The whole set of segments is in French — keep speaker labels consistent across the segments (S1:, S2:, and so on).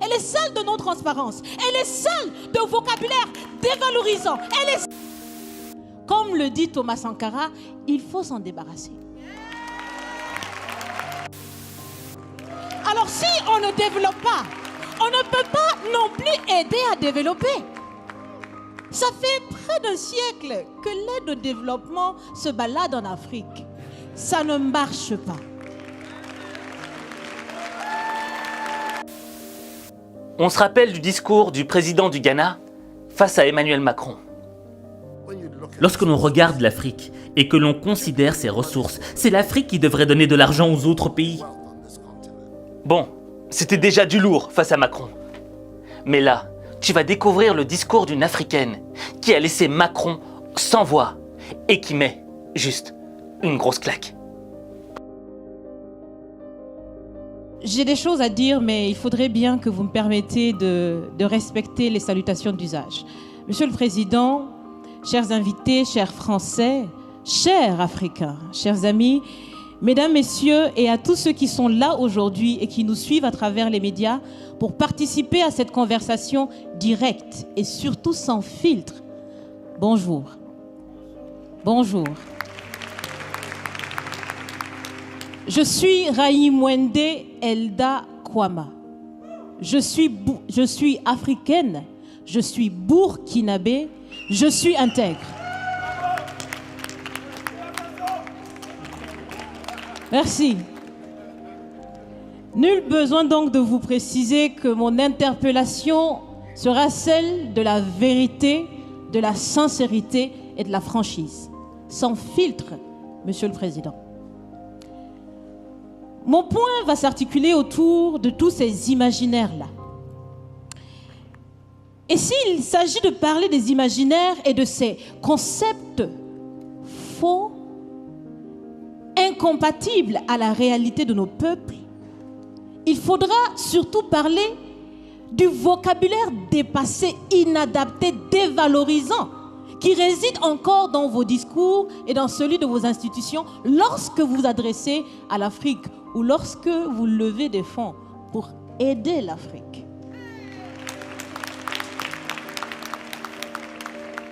S1: Elle est celle de non-transparence. Elle est celle de vocabulaire dévalorisant. Elle est... Comme le dit Thomas Sankara, il faut s'en débarrasser. Alors si on ne développe pas, on ne peut pas non plus aider à développer. Ça fait près d'un siècle que l'aide au développement se balade en Afrique. Ça ne marche pas.
S2: On se rappelle du discours du président du Ghana face à Emmanuel Macron.
S3: Lorsque l'on regarde l'Afrique et que l'on considère ses ressources, c'est l'Afrique qui devrait donner de l'argent aux autres pays.
S2: Bon, c'était déjà du lourd face à Macron. Mais là, tu vas découvrir le discours d'une Africaine qui a laissé Macron sans voix et qui met juste une grosse claque.
S1: J'ai des choses à dire, mais il faudrait bien que vous me permettiez de respecter les salutations d'usage. Monsieur le Président, chers invités, chers Français, chers Africains, chers amis, Mesdames, Messieurs, et à tous ceux qui sont là aujourd'hui et qui nous suivent à travers les médias pour participer à cette conversation directe et surtout sans filtre. Bonjour. Bonjour. Je suis Raïmwende Elda Kwama. Je suis africaine, je suis burkinabé, je suis intègre. Merci. Nul besoin donc de vous préciser que mon interpellation sera celle de la vérité, de la sincérité et de la franchise. Sans filtre, Monsieur le Président. Mon point va s'articuler autour de tous ces imaginaires-là. Et s'il s'agit de parler des imaginaires et de ces concepts faux, incompatibles à la réalité de nos peuples, il faudra surtout parler du vocabulaire dépassé, inadapté, dévalorisant, qui réside encore dans vos discours et dans celui de vos institutions lorsque vous vous adressez à l'Afrique ou lorsque vous levez des fonds pour aider l'Afrique.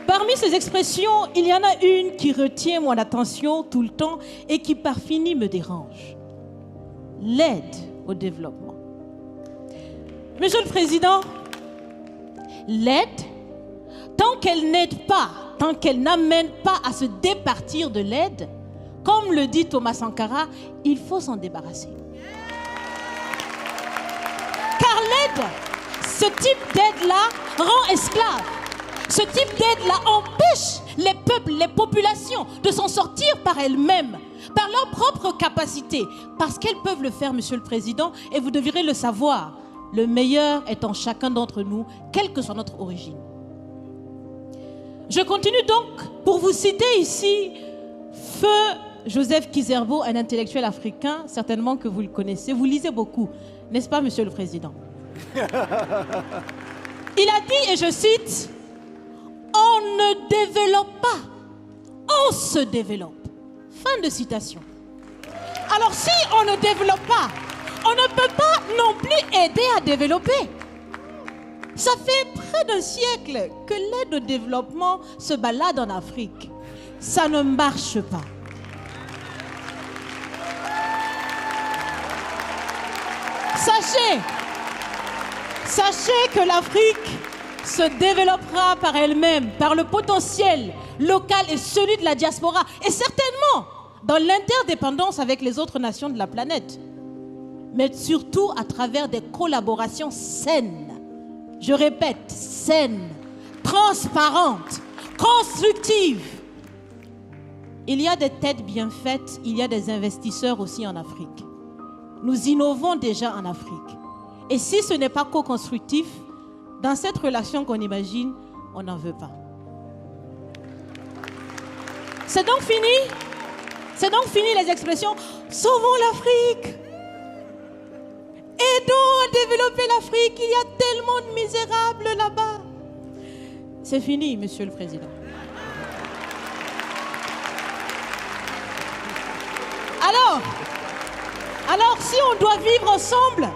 S1: Parmi ces expressions, il y en a une qui retient mon attention tout le temps et qui par fini me dérange. L'aide au développement. Monsieur le Président, l'aide, tant qu'elle n'aide pas, tant qu'elle n'amène pas à se départir de l'aide, comme le dit Thomas Sankara, il faut s'en débarrasser. Car l'aide, ce type d'aide-là rend esclave. Ce type d'aide-là empêche les peuples, les populations de s'en sortir par elles-mêmes, par leur propre capacité, parce qu'elles peuvent le faire, Monsieur le Président, et vous devrez le savoir, le meilleur est en chacun d'entre nous, quelle que soit notre origine. Je continue donc pour vous citer ici Feu Joseph Kizerbo, un intellectuel africain, certainement que vous le connaissez, vous lisez beaucoup, n'est-ce pas, Monsieur le Président? Il a dit, et je cite, « On ne développe pas, on se développe. » Fin de citation. Alors si on ne développe pas, on ne peut pas non plus aider à développer. Ça fait près d'un siècle que l'aide au développement se balade en Afrique. Ça ne marche pas. Sachez que l'Afrique se développera par elle-même, par le potentiel local et celui de la diaspora, et certainement dans l'interdépendance avec les autres nations de la planète, mais surtout à travers des collaborations saines. Je répète, saines, transparentes, constructives. Il y a des têtes bien faites, il y a des investisseurs aussi en Afrique. Nous innovons déjà en Afrique. Et si ce n'est pas co-constructif, dans cette relation qu'on imagine, on n'en veut pas. C'est donc fini. C'est donc fini les expressions « Sauvons l'Afrique ». Aidons à développer l'Afrique, il y a tellement de misérables là-bas. C'est fini, Monsieur le Président. Alors, si on doit vivre ensemble,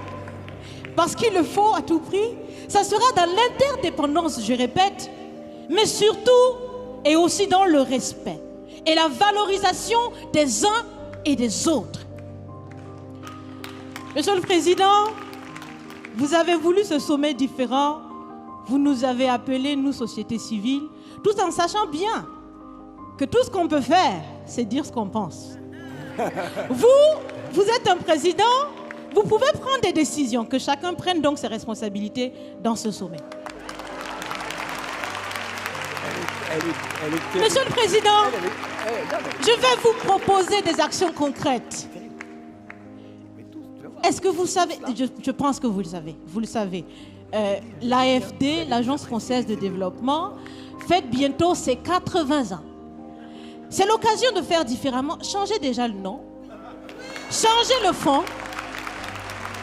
S1: parce qu'il le faut à tout prix. Ça sera dans l'interdépendance, je répète, mais surtout et aussi dans le respect et la valorisation des uns et des autres. Monsieur le Président, vous avez voulu ce sommet différent. Vous nous avez appelés, nous, société civile, tout en sachant bien que tout ce qu'on peut faire, c'est dire ce qu'on pense. Vous êtes un président, vous pouvez prendre des décisions, que chacun prenne donc ses responsabilités dans ce sommet. Monsieur le Président, je vais vous proposer des actions concrètes. Est-ce que vous savez, je pense que vous le savez, l'AFD, l'Agence française de développement, fête bientôt ses 80 ans. C'est l'occasion de faire différemment. Changez déjà le nom, changez le fond.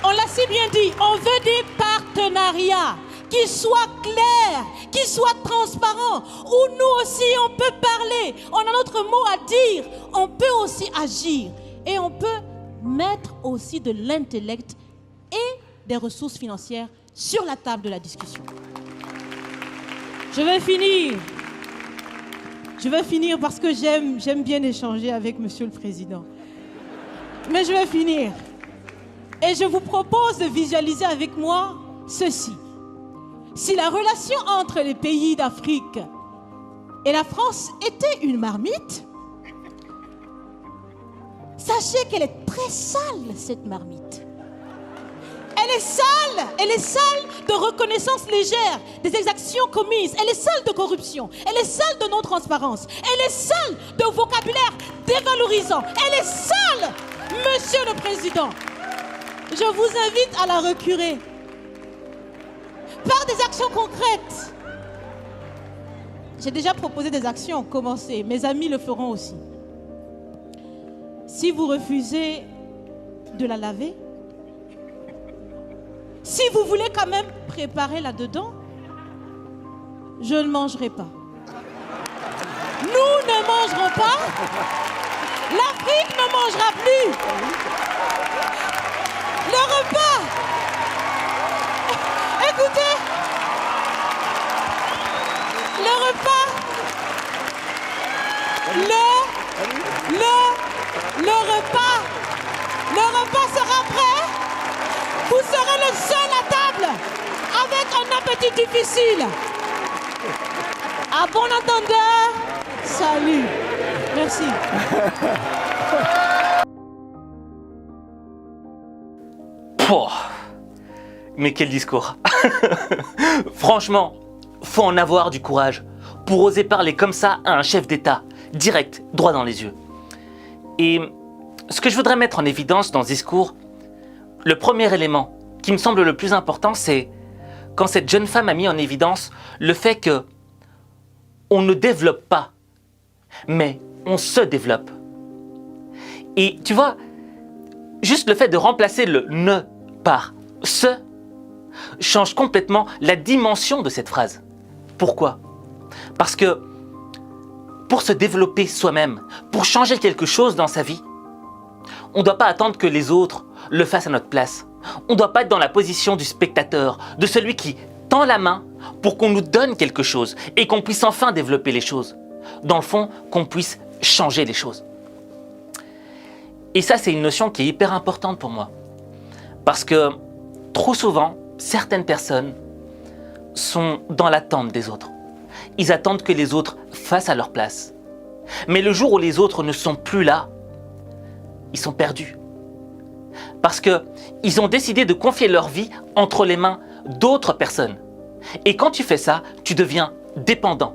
S1: On l'a si bien dit, on veut des partenariats qui soient clairs, qui soient transparents, où nous aussi on peut parler, on a notre mot à dire, on peut aussi agir et on peut mettre aussi de l'intellect et des ressources financières sur la table de la discussion. Je vais finir parce que j'aime bien échanger avec Monsieur le Président. Mais je vais finir. Et je vous propose de visualiser avec moi ceci. Si la relation entre les pays d'Afrique et la France était une marmite, sachez qu'elle est très sale, cette marmite. Elle est sale de reconnaissance légère des exactions commises. Elle est sale de corruption. Elle est sale de non-transparence. Elle est sale de vocabulaire dévalorisant. Elle est sale, Monsieur le Président. Je vous invite à la recurer par des actions concrètes. J'ai déjà proposé des actions, commencez. Mes amis le feront aussi. Si vous refusez de la laver, si vous voulez quand même préparer là-dedans, je ne mangerai pas. Nous ne mangerons pas. L'Afrique ne mangera plus. Le repas. Écoutez. Le repas. Le repas sera prêt. Vous serez le seul à table avec un appétit difficile. À bon entendeur, salut. Merci.
S2: Pouah. Mais quel discours. Franchement, faut en avoir du courage pour oser parler comme ça à un chef d'État, direct, droit dans les yeux. Et ce que je voudrais mettre en évidence dans ce discours, le premier élément qui me semble le plus important, c'est quand cette jeune femme a mis en évidence le fait que on ne développe pas, mais on se développe. Et tu vois, juste le fait de remplacer le ne par se change complètement la dimension de cette phrase. Pourquoi ? Parce que pour se développer soi-même, pour changer quelque chose dans sa vie, on ne doit pas attendre que les autres le fassent à notre place. On ne doit pas être dans la position du spectateur, de celui qui tend la main pour qu'on nous donne quelque chose et qu'on puisse enfin développer les choses. Dans le fond, qu'on puisse changer les choses. Et ça, c'est une notion qui est hyper importante pour moi. Parce que trop souvent, certaines personnes sont dans l'attente des autres. Ils attendent que les autres fassent à leur place. Mais le jour où les autres ne sont plus là, ils sont perdus. Parce qu'ils ont décidé de confier leur vie entre les mains d'autres personnes. Et quand tu fais ça, tu deviens dépendant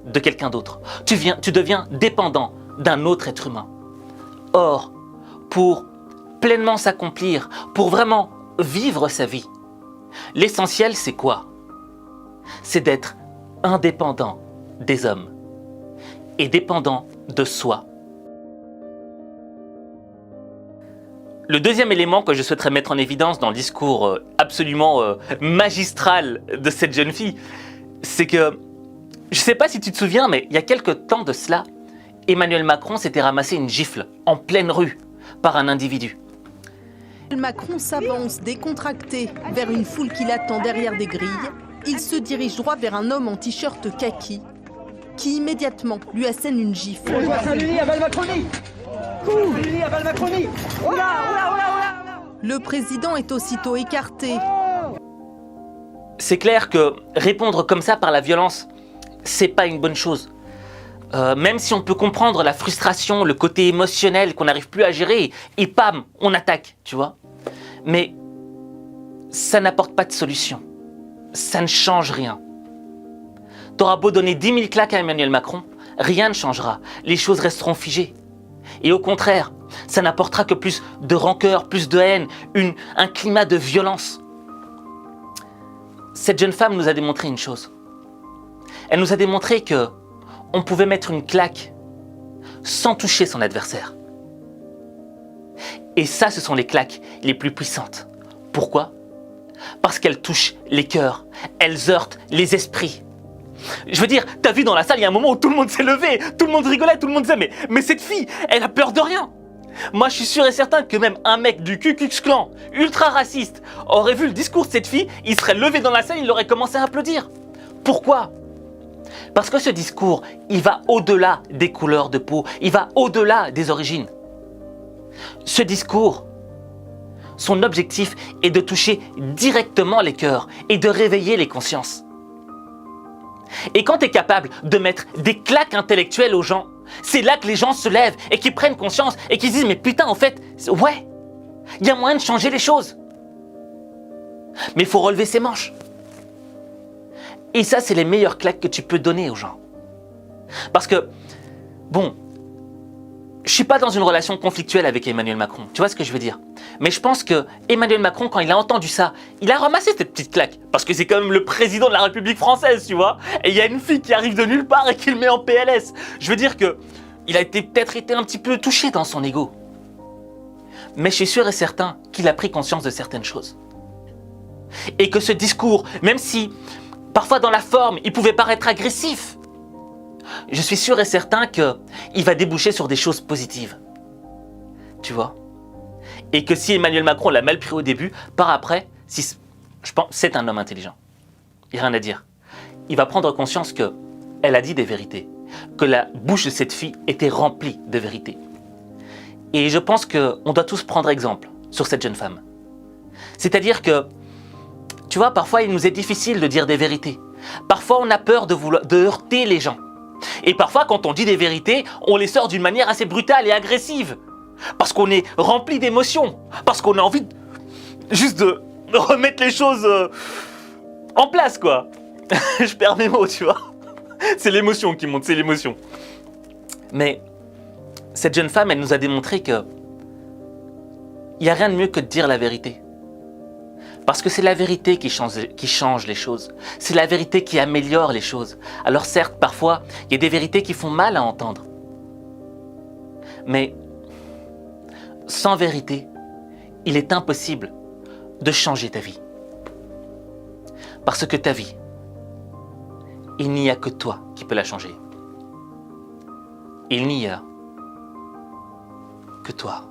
S2: de quelqu'un d'autre. Tu deviens dépendant d'un autre être humain. Or, pour pleinement s'accomplir, pour vraiment vivre sa vie, l'essentiel, c'est quoi ? C'est d'être indépendant des hommes et dépendant de soi. Le deuxième élément que je souhaiterais mettre en évidence dans le discours absolument magistral de cette jeune fille, c'est que, je ne sais pas si tu te souviens, mais il y a quelque temps de cela, Emmanuel Macron s'était ramassé une gifle en pleine rue par un individu.
S4: Macron s'avance décontracté vers une foule qui l'attend derrière des grilles. Il se dirige droit vers un homme en t-shirt kaki qui immédiatement lui assène une gifle. Le président est aussitôt écarté.
S2: C'est clair que répondre comme ça par la violence, c'est pas une bonne chose. Même si on peut comprendre la frustration, le côté émotionnel qu'on n'arrive plus à gérer, et pam, on attaque, tu vois. Mais ça n'apporte pas de solution. Ça ne change rien. T'auras beau donner 10 000 claques à Emmanuel Macron, rien ne changera. Les choses resteront figées. Et au contraire, ça n'apportera que plus de rancœur, plus de haine, un climat de violence. Cette jeune femme nous a démontré une chose. Elle nous a démontré que on pouvait mettre une claque sans toucher son adversaire. Et ça, ce sont les claques les plus puissantes. Pourquoi ? Parce qu'elles touchent les cœurs, elles heurtent les esprits. Je veux dire, t'as vu dans la salle, il y a un moment où tout le monde s'est levé, tout le monde rigolait, tout le monde disait mais cette fille, elle a peur de rien. Moi, je suis sûr et certain que même un mec du Ku Klux Klan, ultra raciste, aurait vu le discours de cette fille, il serait levé dans la salle, il aurait commencé à applaudir. Pourquoi ? Parce que ce discours, il va au-delà des couleurs de peau, il va au-delà des origines. Ce discours, son objectif est de toucher directement les cœurs et de réveiller les consciences. Et quand tu es capable de mettre des claques intellectuelles aux gens, c'est là que les gens se lèvent et qu'ils prennent conscience et qu'ils se disent « Mais putain, en fait, ouais, il y a moyen de changer les choses. Mais il faut relever ses manches. » Et ça, c'est les meilleures claques que tu peux donner aux gens. Parce que, bon, je suis pas dans une relation conflictuelle avec Emmanuel Macron, tu vois ce que je veux dire. Mais je pense que Emmanuel Macron, quand il a entendu ça, il a ramassé cette petite claque. Parce que c'est quand même le président de la République française, tu vois. Et il y a une fille qui arrive de nulle part et qui le met en PLS. Je veux dire que il a peut-être été un petit peu touché dans son ego. Mais je suis sûr et certain qu'il a pris conscience de certaines choses. Et que ce discours, même si parfois dans la forme, il pouvait paraître agressif, je suis sûr et certain qu'il va déboucher sur des choses positives. Tu vois ? Et que si Emmanuel Macron l'a mal pris au début, par après, je pense c'est un homme intelligent. Il n'y a rien à dire. Il va prendre conscience qu'elle a dit des vérités, que la bouche de cette fille était remplie de vérités. Et je pense qu'on doit tous prendre exemple sur cette jeune femme. C'est-à-dire que, tu vois, parfois il nous est difficile de dire des vérités. Parfois on a peur de heurter les gens. Et parfois, quand on dit des vérités, on les sort d'une manière assez brutale et agressive. Parce qu'on est rempli d'émotions. Parce qu'on a envie juste de remettre les choses en place, quoi. Je perds mes mots, tu vois. C'est l'émotion qui monte, c'est l'émotion. Mais cette jeune femme, elle nous a démontré que il n'y a rien de mieux que de dire la vérité. Parce que c'est la vérité qui change les choses. C'est la vérité qui améliore les choses. Alors certes, parfois, il y a des vérités qui font mal à entendre. Mais sans vérité, il est impossible de changer ta vie. Parce que ta vie, il n'y a que toi qui peux la changer. Il n'y a que toi.